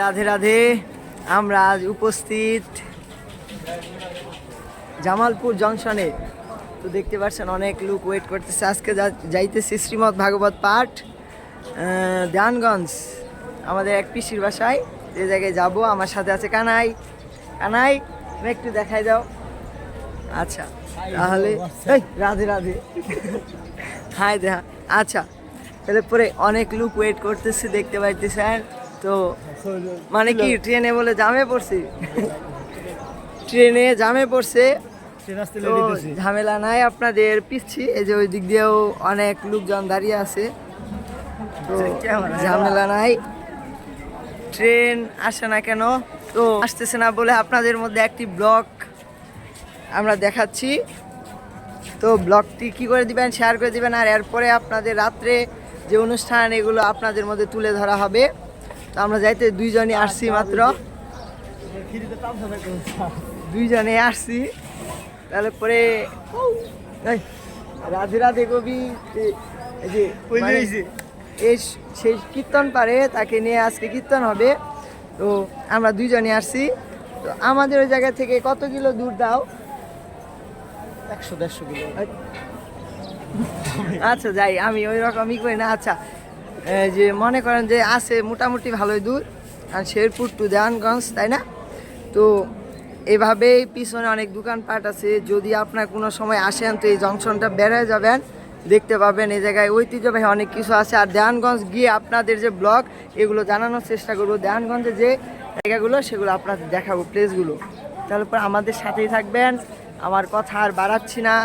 রাধে রাধে। আমরা আজ উপস্থিত জামালপুর জংশনে। তো দেখতে পাচ্ছেন অনেক লোক ওয়েট করতেছে। আজকে যাইতেছি শ্রীমদ্ ভাগবত পাঠ দেওয়ানগঞ্জ, আমাদের এক পিসির বাসায়। যে জায়গায় যাব, আমার সাথে আছে কানাই। কানাই, তুমি একটু দেখাই দাও। আচ্ছা তাহলে রাধে রাধে। হাই দেখা। আচ্ছা তাহলে পরে অনেক লোক ওয়েট করতেছে, দেখতে পাইতেছেন। তো মানে কি ট্রেনে বলে জামে পড়ছি, ট্রেনে জামে পড়ছে, তো ঝামেলা নাই। আপনাদের পিচ্ছি এই যে ওই দিক দিয়েও অনেক লোকজন দাঁড়িয়ে আছে, তো ঝামেলা নাই। ট্রেন আসে না কেন, তো আসতেছে না বলে আপনাদের মধ্যে একটি ব্লগ আমরা দেখাচ্ছি। তো ব্লগটি কি করে দিবেন, শেয়ার করে দিবেন। আর এরপরে আপনাদের রাত্রে যে অনুষ্ঠান, এগুলো আপনাদের মধ্যে তুলে ধরা হবে। তো আমরা যাইতে দুইজনই আসছি, মাত্র দুইজনে আসছি। তাহলে পরে রাধে রাধে কবি এই যে এই সেই কীর্তন পারে, তাকে নিয়ে আজকে কীর্তন হবে। তো আমরা দুইজনে আসছি। তো আমাদের ওই জায়গা থেকে কত কিলো দূর দাও? 100-150 কিলো। আচ্ছা যাই, আমি ওই রকমই করি না। আচ্ছা যে মনে করেন যে আছে মোটামুটি ভালোই দূর, আর শেরপুর টু দেওয়ানগঞ্জ, তাই না? তো এভাবেই পিছনে অনেক দোকানপাট আছে। যদি আপনার কোনো সময় আসেন তো এই জংশনটা বেড়ে যাবেন, দেখতে পাবেন এই জায়গায় ঐতিহ্যবাহী অনেক কিছু আছে। আর দেওয়ানগঞ্জ গিয়ে আপনাদের যে ব্লগ, এগুলো জানানোর চেষ্টা করবো। দেওয়ানগঞ্জে যে জায়গাগুলো সেগুলো আপনাদের দেখাবো, প্লেসগুলো। তাহলে পর আমাদের সাথেই থাকবেন। আমার কথা আর বাড়াচ্ছি না।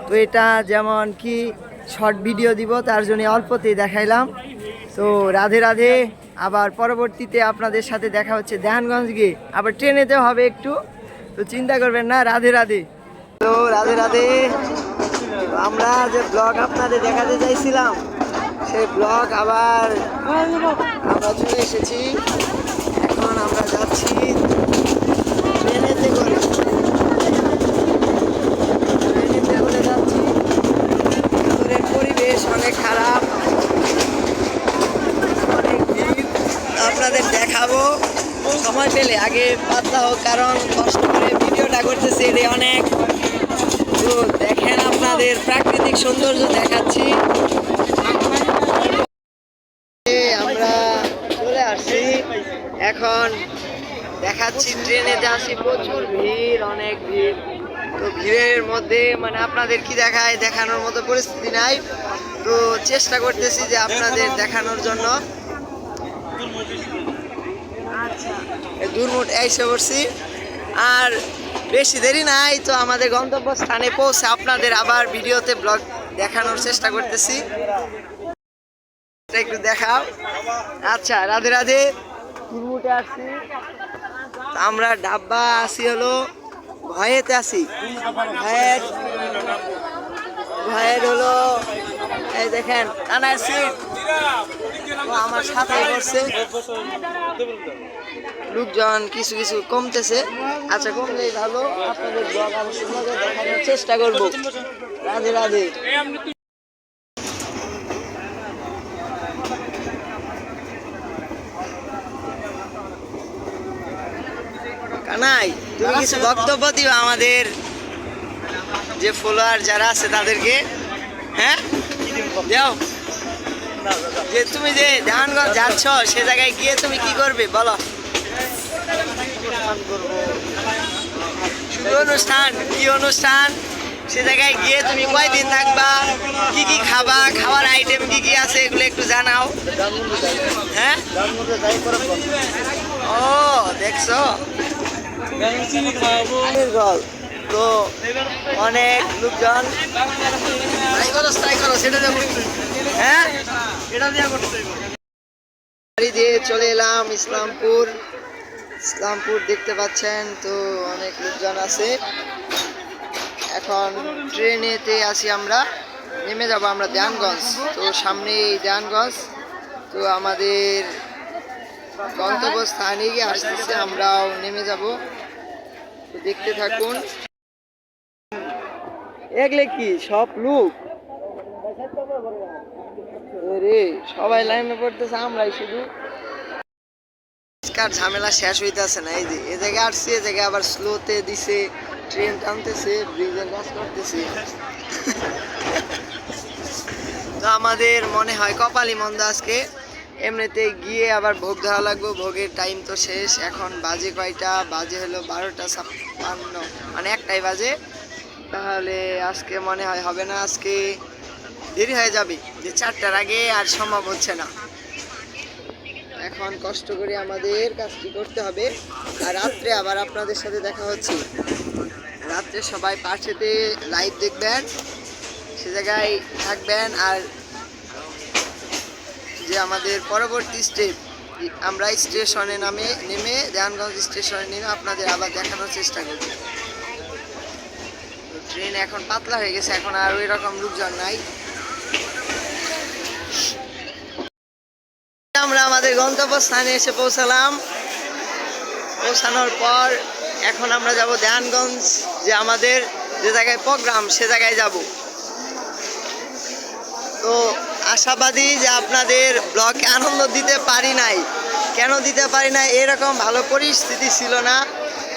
তো এটা যেমন কি শর্ট ভিডিও দিব, তার জন্য অল্পতেই দেখাইলাম। তো রাধে রাধে। আবার পরবর্তীতে আপনাদের সাথে দেখা হচ্ছে দেওয়ানগঞ্জ গিয়ে, আবার ট্রেনেতেও হবে একটু, তো চিন্তা করবেন না। রাধে রাধে। তো রাধে রাধে। আমরা যে ব্লগ আপনাদের দেখাতে চাইছিলাম, সেই ব্লগ আবার আমরা চলে এসেছি। এখন আমরা যাচ্ছি ট্রেনেতে করে, ট্রেনেতে করে যাচ্ছি। ভিতরের পরিবেশ অনেক খারাপ, অনেক ভিড়। আপনাদের দেখাবো সময় পেলে, আগে পাতলা হোক, কারণ কষ্ট করে ভিডিওটা করতেছি এটা অনেক। তো দেখেন, আপনাদের প্রাকৃতিক সৌন্দর্য দেখাচ্ছি। আমরা চলে আসছি, এখন দেখাচ্ছি ট্রেনে যাচ্ছি। প্রচুর ভিড়, অনেক ভিড়। তো ভিড়ের মধ্যে মানে আপনাদের কি দেখায়, দেখানোর মতো পরিস্থিতি নাই। তো চেষ্টা করতেছি যে আপনাদের দেখানোর জন্য। দূরমুট এসে পড়ছি, আর বেশি দেরি নাই। তো আমাদের গন্তব্যস্থানে পৌঁছে আপনাদের আবার ভিডিওতে ব্লগ দেখানোর চেষ্টা করতেছি। একটু দেখাও। আচ্ছা রাধে রাধে। দূরমুটে আসছি, আমরা ডাব্বা আসি হলো ভয়েতে আসি। ভয়ের হলো এই দেখেন কানার সিট, আমার সাথে করছে। লোকজন কিছু কিছু কমতেছে। আচ্ছা কমলেই ভালো, আপনাদের ব্লগ আমি সুন্দর দেখানোর চেষ্টা করবো। রাধে রাধে। কানাই, তুমি কিছু বক্তব্য দিও আমাদের যে ফলোয়ার যারা আছে তাদেরকে। হ্যাঁ যাও, যে তুমি যে দেওয়ানগঞ্জ যাচ্ছ, সে জায়গায় গিয়ে তুমি কি করবে বলো? অনুষ্ঠান, কি অনুষ্ঠান? সে জায়গায় গিয়ে তুমি কয়দিন থাকবা, কি কি খাবা, খাবার আইটেম কি কি আছে, এগুলো একটু জানাও। হ্যাঁ ও দেখছো, তো অনেক লোকজন। হ্যাঁ গাড়ি দিয়ে চলে এলাম ইসলামপুর। ইসলামপুর দেখতে পাচ্ছেন, তো অনেক লোকজন আছে। এখন ট্রেনেতে আসি, আমরা নেমে যাব আমরা দেওয়ানগঞ্জ। তো সামনেই দেওয়ানগঞ্জ, তো আমাদের গন্তব্যস্থানে গিয়ে আসতেছে, আমরাও নেমে যাব। তো দেখতে থাকুন। এগুলো কি সব লোক রে, সবাই লাইনে পড়তেছে, আমরাই শুধু আজকাল ঝামেলা শেষ হইতেছে না। এই যে এ জায়গায় আসছে, এ জায়গায় আবার স্লোতে দিছে, ট্রেন টানতেছে, ব্রিজের কাজ করতেছে। তো আমাদের মনে হয় কপালই মন্দ আজকে। এমনিতে গিয়ে আবার ভোগ ধরা লাগবে, ভোগের টাইম তো শেষ। এখন বাজে কয়টা? বাজে হলো 12:56, মানে 1টাই বাজে। তাহলে আজকে মনে হয় হবে না, আজকে দেরি হয়ে যাবে, যে 4টার আগে আর সম্ভব হচ্ছে না। এখন কষ্ট করে আমাদের কাজটি করতে হবে। আর রাত্রে আবার আপনাদের সাথে দেখা হচ্ছে। রাত্রে সবাই পাশেতে লাইভ দেখবেন, সে জায়গায় থাকবেন। আর যে আমাদের পরবর্তী স্টেপ, আমরা স্টেশনে নেমে দেওয়ানগঞ্জ স্টেশনে নেমে আপনাদের আবার দেখানোর চেষ্টা করব। ট্রেন এখন পাতলা হয়ে গেছে, এখন আর ওই রকম লোকজন নাই। আমরা আমাদের গন্তব্যস্থানে এসে পৌঁছালাম। পৌঁছানোর পর এখন আমরা যাব দেওয়ানগঞ্জ, যে আমাদের যে জায়গায় প্রোগ্রাম সে জায়গায় যাব। তো আশাবাদী যে আপনাদের ব্লগে আনন্দ দিতে পারি নাই। কেন দিতে পারি না? এরকম ভালো পরিস্থিতি ছিল না।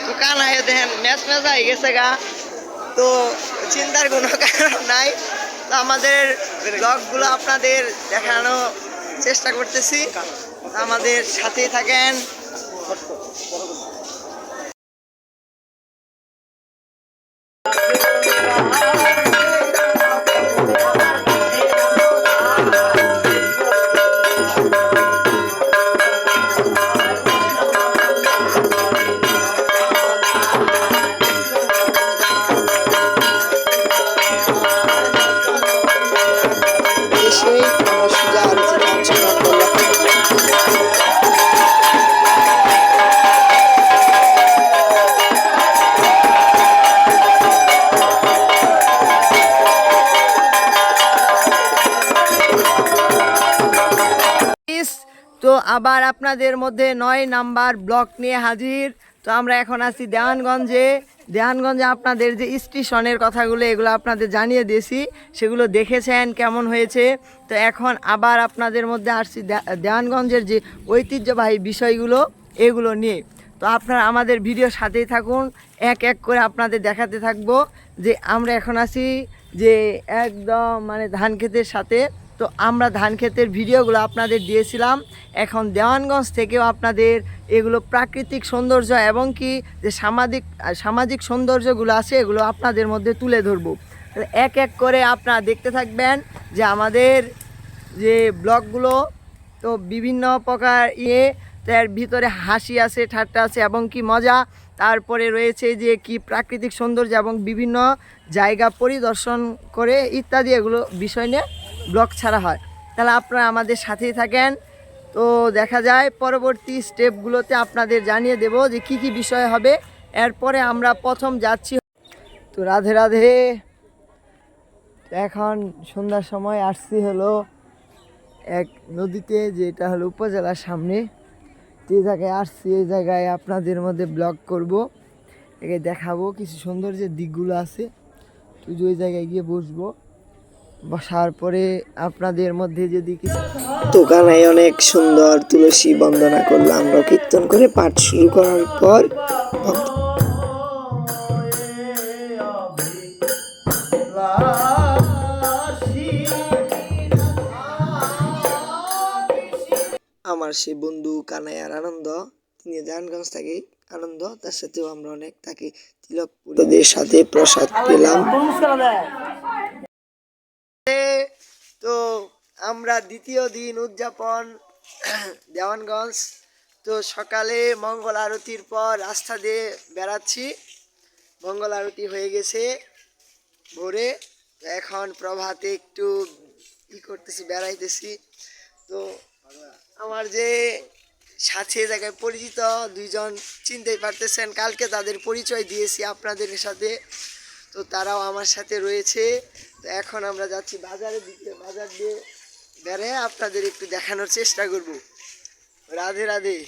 তো কানায় দেখেন ম্যাচ হয়ে গেছে গা, তো চিন্তার কোনো কারণ নাই। তো আমাদের ব্লগগুলো আপনাদের দেখানো চেষ্টা করতেছি, আমাদের সাথেই থাকেন। তো আবার আপনাদের মধ্যে 9 নাম্বার ব্লক নিয়ে হাজির। তো আমরা এখন আছি দেওয়ানগঞ্জে। দেওয়ানগঞ্জে আপনাদের যে স্টেশনের কথাগুলো, এগুলো আপনাদের জানিয়ে দিয়েছি, সেগুলো দেখেছেন কেমন হয়েছে। তো এখন আবার আপনাদের মধ্যে আসছি দেওয়ানগঞ্জের যে ঐতিহ্যবাহী বিষয়গুলো, এগুলো নিয়ে। তো আপনারা আমাদের ভিডিওর সাথেই থাকুন, এক এক করে আপনাদের দেখাতে থাকবো। যে আমরা এখন আছি যে একদম মানে ধান ক্ষেতের সাথে। তো আমরা ধান ক্ষেতের ভিডিওগুলো আপনাদের দিয়েছিলাম। এখন দেওয়ানগঞ্জ থেকেও আপনাদের এগুলো প্রাকৃতিক সৌন্দর্য এবং কি যে সামাজিক সৌন্দর্যগুলো আছে, এগুলো আপনাদের মধ্যে তুলে ধরবো। এক এক করে আপনারা দেখতে থাকবেন যে আমাদের যে ব্লগগুলো। তো বিভিন্ন প্রকার তার ভিতরে হাসি আছে, ঠাট্টা আছে এবং কি মজা। তারপরে রয়েছে যে কি প্রাকৃতিক সৌন্দর্য এবং বিভিন্ন জায়গা পরিদর্শন করে ইত্যাদি, এগুলো বিষয় নিয়ে ব্লগ ছাড়া হয়। তাহলে আপনারা আমাদের সাথেই থাকেন। তো দেখা যায় পরবর্তী স্টেপগুলোতে আপনাদের জানিয়ে দেব যে কি কি বিষয় হবে। এরপরে আমরা প্রথম যাচ্ছি। তো রাধে রাধে। এখন সন্ধ্যার সময় আসছি হলো এক নদীতে, যেটা হলো উপজেলার সামনে। যে জায়গায় আসছি এই জায়গায় আপনাদের মধ্যে ব্লগ করব, একে দেখাবো কিছু সৌন্দর্যের দিকগুলো আছে। তো ওই জায়গায় গিয়ে বসবো, বসার পরে আপনাদের মধ্যে যদি কিছু দোকানায় অনেক সুন্দর তুলসী বন্দনা করলাম, আমরা কীর্তন করে পাঠ শুরু করার পর আমার সে বন্ধু কানাইয়ার আনন্দ, তিনি দেওয়ানগঞ্জ থেকে আনন্দ, তার সাথেও আমরা অনেক তাকে তিলকপুরদের সাথে প্রসাদ পেলাম। তো আমরা দ্বিতীয় দিন উদযাপন দেওয়ানগঞ্জ। তো সকালে মঙ্গল আরতির পর রাস্তা দিয়ে বেড়াচ্ছি। মঙ্গল আরতি হয়ে গেছে ভোরে। এখন প্রভাতে একটু করতেছি, বেড়াইতেছি। তো আমার যে সাথে জায়গায় পরিচিত দুইজন চিনতেই পারতেছেন, কালকে তাদের পরিচয় দিয়েছি আপনাদের সাথে। তো তারাও আমার সাথে রয়েছে। তো এখন আমরা যাচ্ছি বাজারের দিকে, বাজার দিয়ে বেড়ে আপনাদের একটু দেখানোর চেষ্টা করব। রাধে রাধে।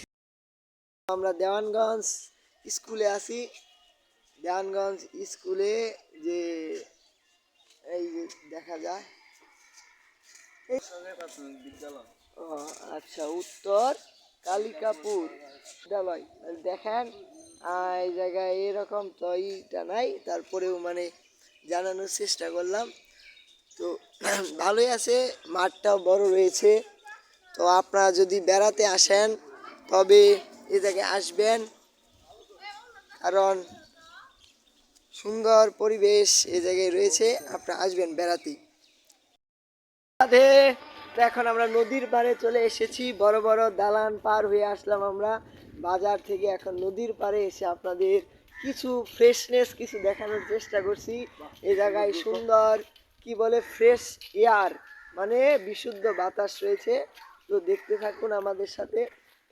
আমরা দেওয়ানগঞ্জ স্কুলে আছি। দেওয়ানগঞ্জ স্কুলে যে এই যে দেখা যায়, ও আচ্ছা, উত্তর কালিকাপুর বিদ্যালয় দেখেন। এই জায়গায় এরকম তো এইটা নাই, তারপরেও মানে জানানোর চেষ্টা করলাম। তো ভালোই আছে, মাঠটাও বড় রয়েছে। তো আপনারা যদি বেড়াতে আসেন তবে এই জায়গায় আসবেন, কারণ সুন্দর পরিবেশ এই জায়গায় রয়েছে। আপনারা আসবেন বেড়াতে। তো এখন আমরা নদীর পাড়ে চলে এসেছি, বড় বড় দালান পার হয়ে আসলাম আমরা বাজার থেকে। এখন নদীর পাড়ে এসে আপনাদের কিছু ফ্রেশনেস কিছু দেখানোর চেষ্টা করছি। এই জায়গায় সুন্দর কি বলে ফ্রেশ এয়ার, মানে বিশুদ্ধ বাতাস রয়েছে। তো দেখতে থাকুন আমাদের সাথে।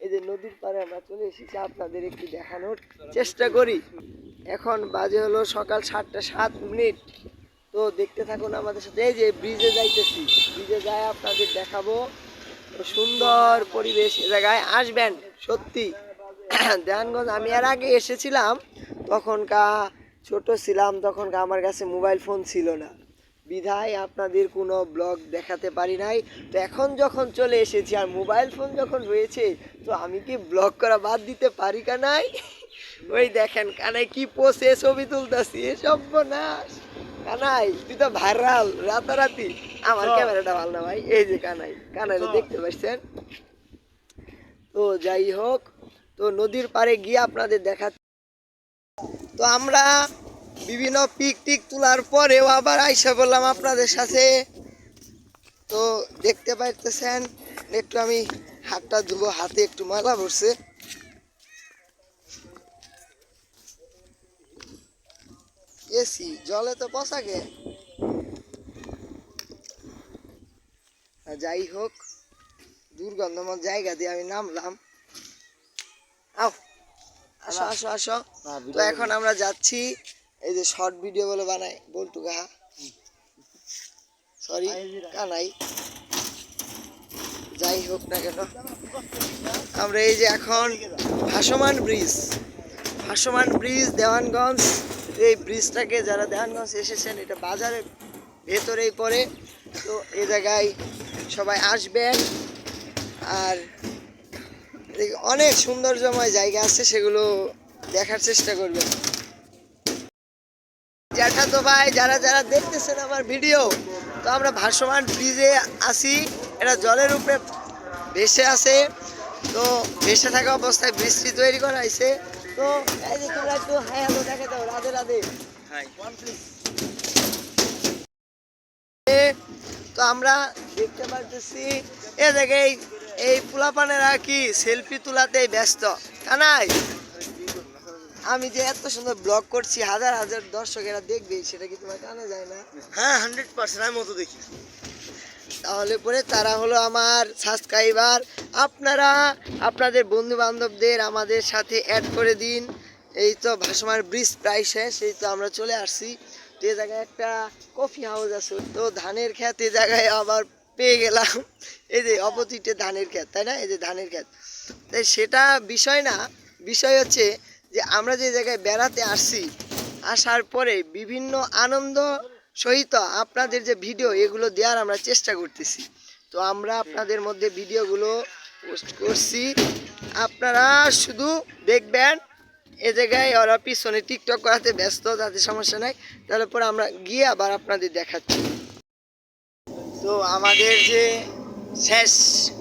এই যে নদীর পাড়ে আমরা চলে এসেছি, আপনাদের একটু দেখানোর চেষ্টা করি। এখন বাজে হলো সকাল 7:07। তো দেখতে থাকুন আমাদের সাথে। এই যে ব্রিজে যাইতেছি, ব্রিজে যায় আপনাদের দেখাবো। সুন্দর পরিবেশ, এ জায়গায় আসবেন সত্যি। দেওয়ানগঞ্জ আমি এর আগে এসেছিলাম, তখনকার ছোট ছিলাম, তখনকার আমার কাছে মোবাইল ফোন ছিল না, বিধায় আপনাদের কোনো ব্লগ দেখাতে পারি নাই। তো এখন যখন চলে এসেছি আর মোবাইল ফোন যখন হয়েছে, তো আমি কি ব্লগ করা বাদ দিতে পারি কানাই? ওই দেখেন কানাই কি পোষে ছবি তুলতেছি, এসব না কানাই তুই তো ভাইরাল রাতারাতি। আমার ক্যামেরাটা ভালো না ভাই। এই যে কানাই, কানাইরে দেখতে পাচ্ছেন। তো যাই হোক, তো নদীর পাড়ে গিয়ে আপনাদের দেখা। তো আমরা বিভিন্ন পিক টিক তোলার পরেও আবার আইসা বললাম আপনাদের সাথে। তো দেখতে পাইতেছেন, একটু আমি হাতটা ধুবো, হাতে একটু ময়লা পড়ছে। এসি জলে তো পোশাকে। যাই হোক, দুর্গন্ধময় জায়গা দিয়ে আমি নামলাম। আও আসো আসো আসো। তো এখন আমরা যাচ্ছি, এই যে শর্ট ভিডিও বলে বানাই বল্টু গাহা, সরি কানাই, যাই হোক না কেন আমরা এই যে এখন ভাসমান ব্রিজ দেওয়ানগঞ্জ। এই ব্রিজটাকে যারা দেওয়ানগঞ্জ এসেছেন, এটা বাজারের ভেতরেই পড়ে। তো এই জায়গায় সবাই আসবেন, আর অনেক সৌন্দর্যময় জায়গা আছে, সেগুলো দেখার চেষ্টা করবেন। যেটা তো ভাই যারা যারা দেখতেছেন আমার ভিডিও, তো আমরা ভাসমান ব্রিজে আছি, এটা জলের উপরে ভেসে আছে। তো ভেসে থাকা অবস্থায় বৃষ্টি তৈরি করা হয়েছে। তো এই যে তোমরা একটু হাই হ্যালো দেখে দাও, রাধে রাধে। তো আমরা দেখতে পাচ্ছি এ জায়গায় এই পোলাপানেরা কি সেলফি তোলাতেই ব্যস্ত। কানাই আমি যে এত সুন্দর ব্লগ করছি, হাজার হাজার দর্শকেরা দেখবে, সেটা কি তোমার কানে যায় না? হ্যাঁ 100% আমি মতো দেখি। তাহলে পরে তারা হলো আমার সাবস্ক্রাইবার। আপনারা আপনাদের বন্ধু বান্ধবদের আমাদের সাথে অ্যাড করে দিন। এই তো ভাসমান ব্রিজ প্রায় শেষ, এই তো আমরা চলে আসছি। তো এই জায়গায় একটা কফি হাউস আছে। তো ধানের ক্ষেত এই জায়গায় আবার পেয়ে গেলাম। এই যে অপোজিটে ধানের ক্ষেত, তাই না? এই যে ধানের ক্ষেত। তাই সেটা বিষয় না, বিষয় হচ্ছে যে আমরা যে জায়গায় বেড়াতে আসছি, আসার পরে বিভিন্ন আনন্দ সহিত আপনাদের যে ভিডিও, এগুলো দেওয়ার আমরা চেষ্টা করতেছি। তো আমরা আপনাদের মধ্যে ভিডিওগুলো পোস্ট করছি, আপনারা শুধু দেখবেন। এ জায়গায় ওরা পিছনে টিকটক করাতে ব্যস্ত, তাতে সমস্যা নাই। তাহলে পরে আমরা গিয়ে আবার আপনাদের দেখাচ্ছি। তো আমাদের যে শেষ,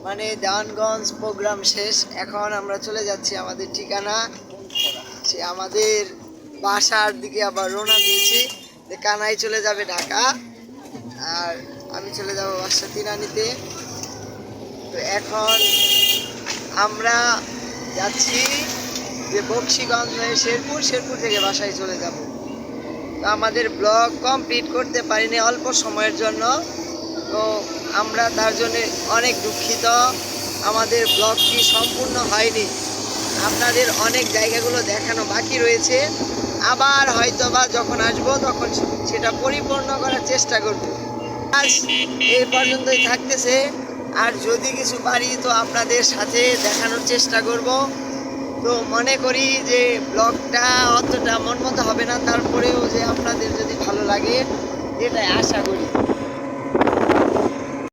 মানে দেওয়ানগঞ্জ প্রোগ্রাম শেষ, এখন আমরা চলে যাচ্ছি আমাদের ঠিকানা, সে আমাদের বাসার দিকে আবার রওনা দিয়েছি। কানাই চলে যাবে ঢাকা, আর আমি চলে যাব বাসা তিরানিতে। তো এখন আমরা যাচ্ছি যে বক্সিগঞ্জ হয়ে শেরপুর থেকে বাসায় চলে যাব। তো আমাদের ব্লগ কমপ্লিট করতে পারিনি অল্প সময়ের জন্য, তো আমরা তার জন্য অনেক দুঃখিত। আমাদের ব্লগটি সম্পূর্ণ হয়নি, আপনাদের অনেক জায়গাগুলো দেখানো বাকি রয়েছে। আবার হয়তোবা যখন আসবো তখন সেটা পরিপূর্ণ করার চেষ্টা করব। আজ এই পর্যন্তই থাকতেছে, আর যদি কিছু পারি তো আপনাদের সাথে দেখানোর চেষ্টা করব। তো মনে করি যে ব্লগটা অতটা মন মতো হবে না, তারপরেও যে আপনাদের যদি ভালো লাগে এটাই আশা করি।